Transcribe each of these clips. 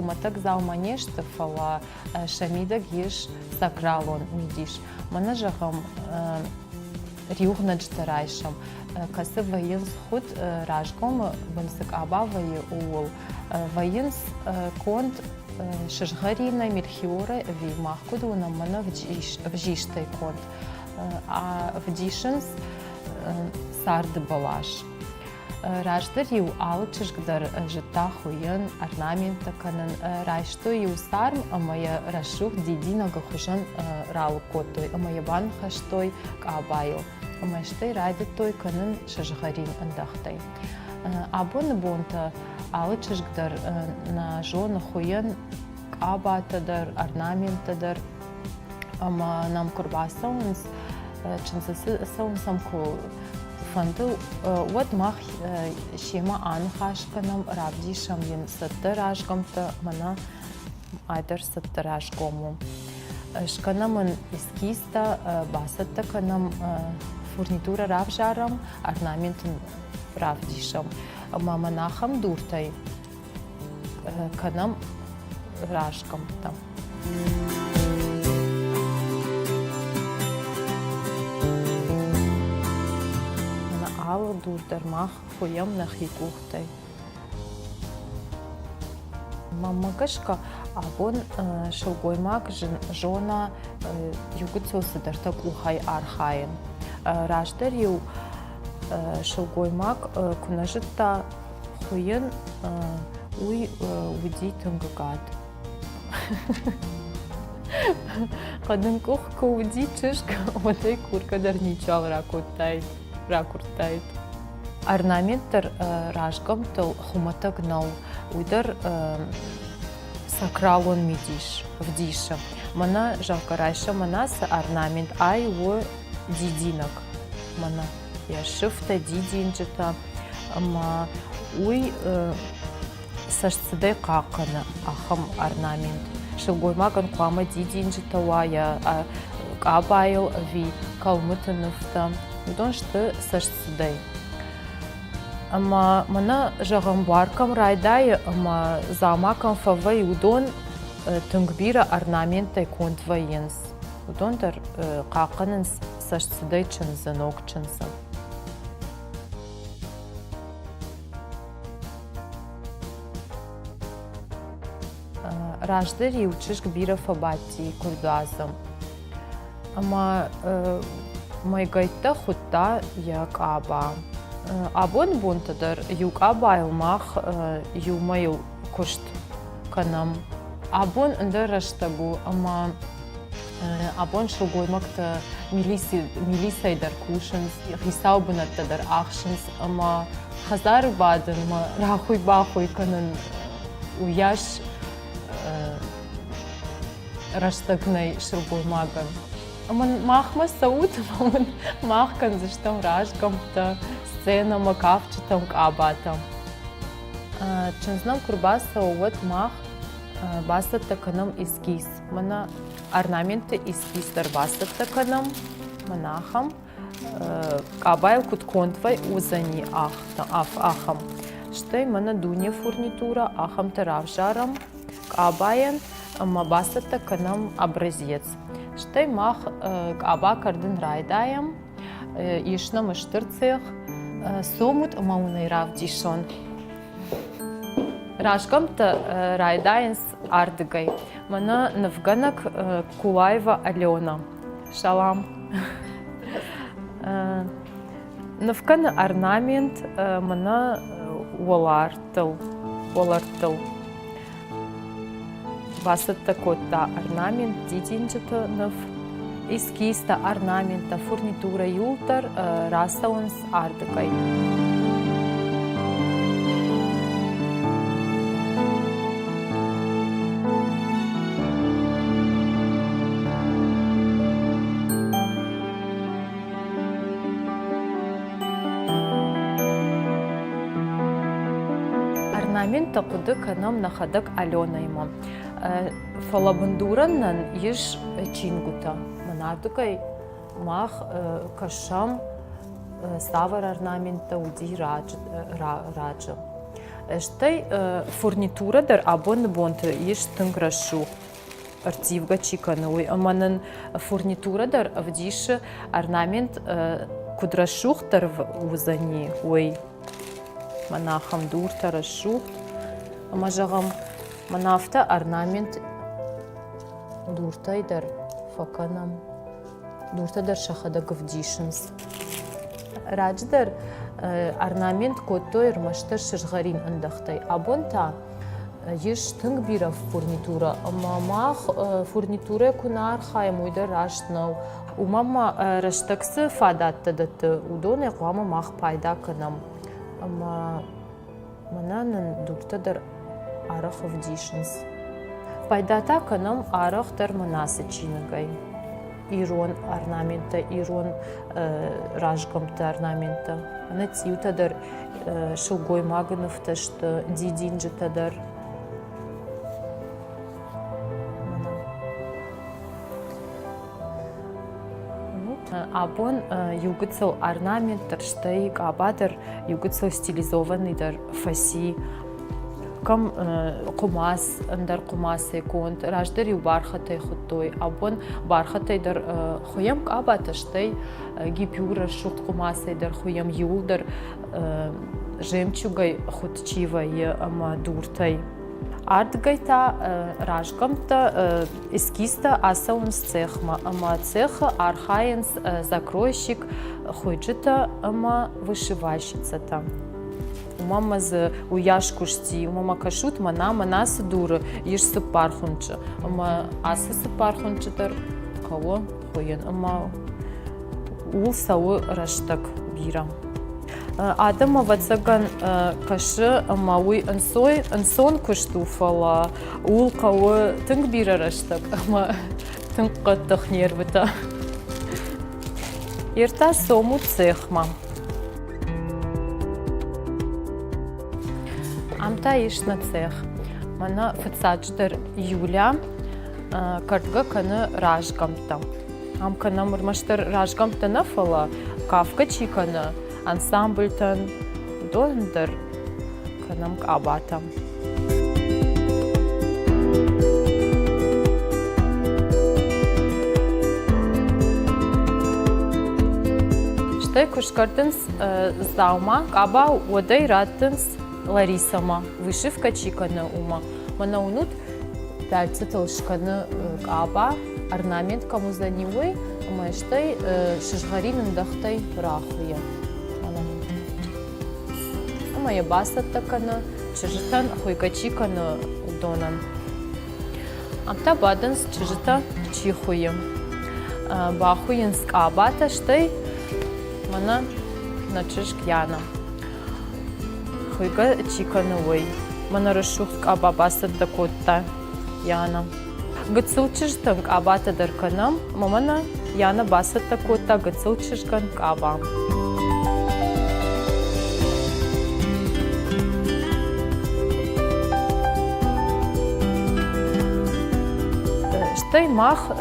хуматак залманешты фала шамидак еш сакралон мидиш. Мана жагам риугнач тарайшам. Касы ваенс худ ражгом бансак абавай уол. Ваенс конт шашгарина мирхиора ви махкуду на мана вжиштай конт. А вдишенс сарды балаш. Раждар ю алчышгдар жита хуен орнамента канан райшто ю сарм амая рашух дидина гахушан ралкотой амая бан хаштой кабайл амаштай райдтой канан шашгарин андахтай. Абон бонта алчышгдар на жона хуен кабатадар орнаментадар ама нам курбасаунс чинсасы саунсам ко фанду вот мах шема анхашканам равдишам ин саттарашгамта мана айдар саттарашгому шканамын эскиста басатта канам фурнитура равжарам орнаментын равдишам маманахам дуртай канам рашгамта. Ал дурдармах хуям нахикухтай. Мамагашка абон шелгоймак жона югуцосы дартак ухай архаен. Раждар ю шелгоймак кунажитта хуен уй уди тангагат. Кадын кухка уди чышка отай курка дарничал ракуттай. Ракуртайт. Орнаменттер ражгамтыл хуматак нау уйдар сакралон мидиш вдиша. Мана жалкарайша манас орнамент ай во дидинак. Мана я шифта дидинджита ма уй сашцыдай какана ахам орнамент. Шилгоймаган куама дидинджита вая кабайл ви калмытыныфта. Удон что сашцыдай. Ама мана жагамбаркам райдай ама замакам фавай удон тынгбира орнаментай контваенс. Удон дар каканын сашцыдай чынзы ног чынзы. Раждар ючышк бира фабати курдазым. Ама майгайта хутта як аба. Абон бунтадар юк абайлмах ю майыл кушт канам. Абон ындар раштабу, ама абон шылгоймакта милисайдар кушынс, хисаубынаттадар ахшынс, ама хазар бадын, ма рахуй-бахуй канан уяш раштагнай шылгоймаган. Аман махма саут, аман махкан заштам ражгамта, сцена макавчатам кабатам. Чынзнам курбаса вот мах басата канам эскиз. Мана орнаменты эскиздар басата канам манахам кабайл кутконтвай узани ахам. Штай мана дуня фурнитура ахам таравжарам кабаян ама басата канам образец. Штай мах каба кардын райдаям ишнам иштырцех сомут маунай равдишон. Рашгамта райдаенс ардыгай. Мана навганак Кулаева Алена. Шалам. Навгана орнамент мана уолартыл. Басатта котта орнамент дидинджата нав эскиста орнамента фурнитура юлтар расаунс ардыгай. Орнамента куды канам нахадак Алена има. Фалабандураннан иш чингута. Манардукай мах кашам ставар орнамента уди раджа. Штай фурнитура дар абон бонты иш тынграшу артивга чикануй. Аманын фурнитура дар вдиш орнамент кудрашух дар узани. Ой, манахам дур тарашух. Амажагам манафта орнамент дуртай дар факанам. Дурта дар шахада гвдишинс. Радждар орнамент коттой рмаштар шишгарин андахтай. Абонта еш тынгбира фурнитура. Мамах фурнитура кунар хаймуйда раштнау. Умама раштаксы фадатта датты. Удоне гуама мах пайда канам. Ама мананын дурта дар арах вдишинс. Пайдата канам арах дар манасы чинагай. Ирон орнамента, ирон ражгамта орнамента. Нацивта дар шилгой маганов ташта дидинджита дар. Абон югыцел орнамент дар штайк, абадар югыцел стилизованный дар фаси. Кам кумас дар кумасе конт раждар ю бархатай хуттой абон бархатай дар хуям кабаташтай гипюра шут кумасай дар хуям юл дар жемчугай хутчивай ама дуртай артгайта ражгамта эскиста асаунс цехма ама цеха архаенс закройщик хуйджита ама вышивальщица-та. Мама з уяшкушти, мама кашут, мана сидура, иш сыпархунча. Ама асы сыпархунча дар кого хоен, ама ул сау раштак бира. Адама вацаган кашы, ама уй ансон куштуфала, ул кого тынг бира раштак, ама тынг каттах нервита. Ирта сому цехма. Амта иш на цех. Мана фацадждар Юля картга каны ражгамта. Ам канам урмаштар ражгамта нафала кавка чикана ансамбльтан дондар канам кабата. Штай кушкартынс заума каба удай раттынс Ларисама, вышивка чикана ума. Мана унут пяльцетал шканы каба, орнамент кому занивой, ама штай шишгарин дахтай рахуя. Ама я басат такана, чижитан хуйка чикана удонан. Амта баданс чижита чихуем. Бахуен скабата штай мана на чишкяна. Хуйга чикановой. Мана рашух абабаса дакотта яна. Гыцылчыштан абата дарканам, мамана яна баса дакотта гыцылчышкан каба. Штай мах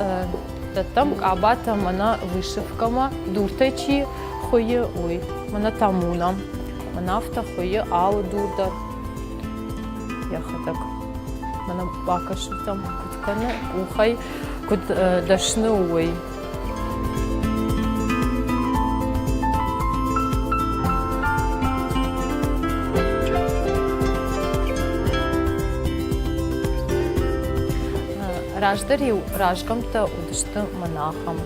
там абата мана вышивкама дуртачи хуе ой мана тамуна. Манафта хуе ау дурдар. Яхадак. Мана бакашу там куткана ухай кут дашны уй. Раждари ражгамта удышты манахам.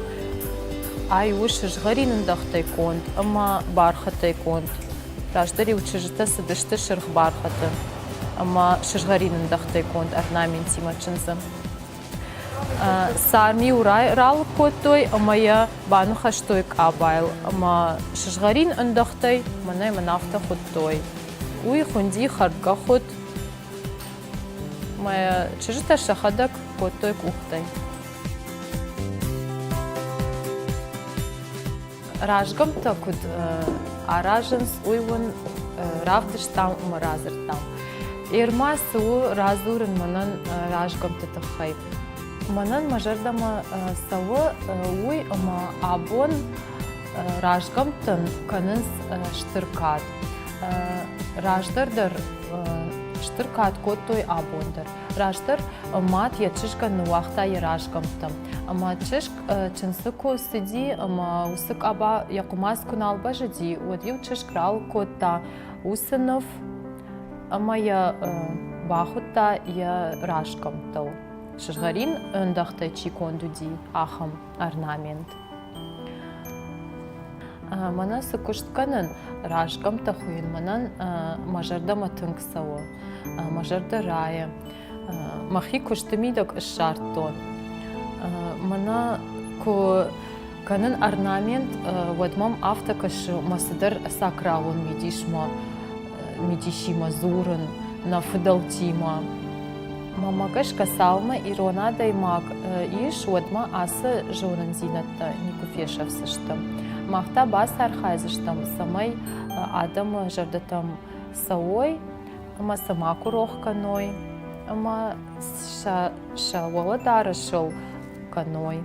Ай уж жгарин дахтай конт, ама бархатай конт. Раждари учежита садышты шырх бархаты, ама шышгарин дахтай конт орнаменти мачынзы. Сарми урай рал коттой, ама я бану хаштой кабайл, ама шышгарин андахтай, манай манафта хоттой. Уй хунди хардга хот, мая чежита шахадак коттой кухтай. Ражгамта куд аражынс уйван равдыштам маразыртам. Ирма суу разурын манан ражгамта тахай. Манан мажардама савы уй ама абон ражгамтан канынс штыркат. Rajdar штыр каткот той абондар. Раштыр мат я чишка нуахта я рашкамтам. Ама чишк чынсыко сиди, ама усык аба якумас куналба жади. Одил чишк рал котта усынов, ама я бахутта я рашкамтал. Шыргарин öndахта чикондуди ахам орнамент. Мана сыкуштканын рашкамта хуин манан мажарда матынксауы. Мажарда рая. Махи куштымидок шарто. Мана ко канын орнамент водмам автокашы масыдар сакралун медишима зурын на фыдалтима. Мамагаш касалма ирона даймак иш водма асы жонын зинатта никуфешавсыштым. Махта бас архайзыштым самай адам жардатам сауой, ама сама курох каной, ама ша вала дарышыл каной.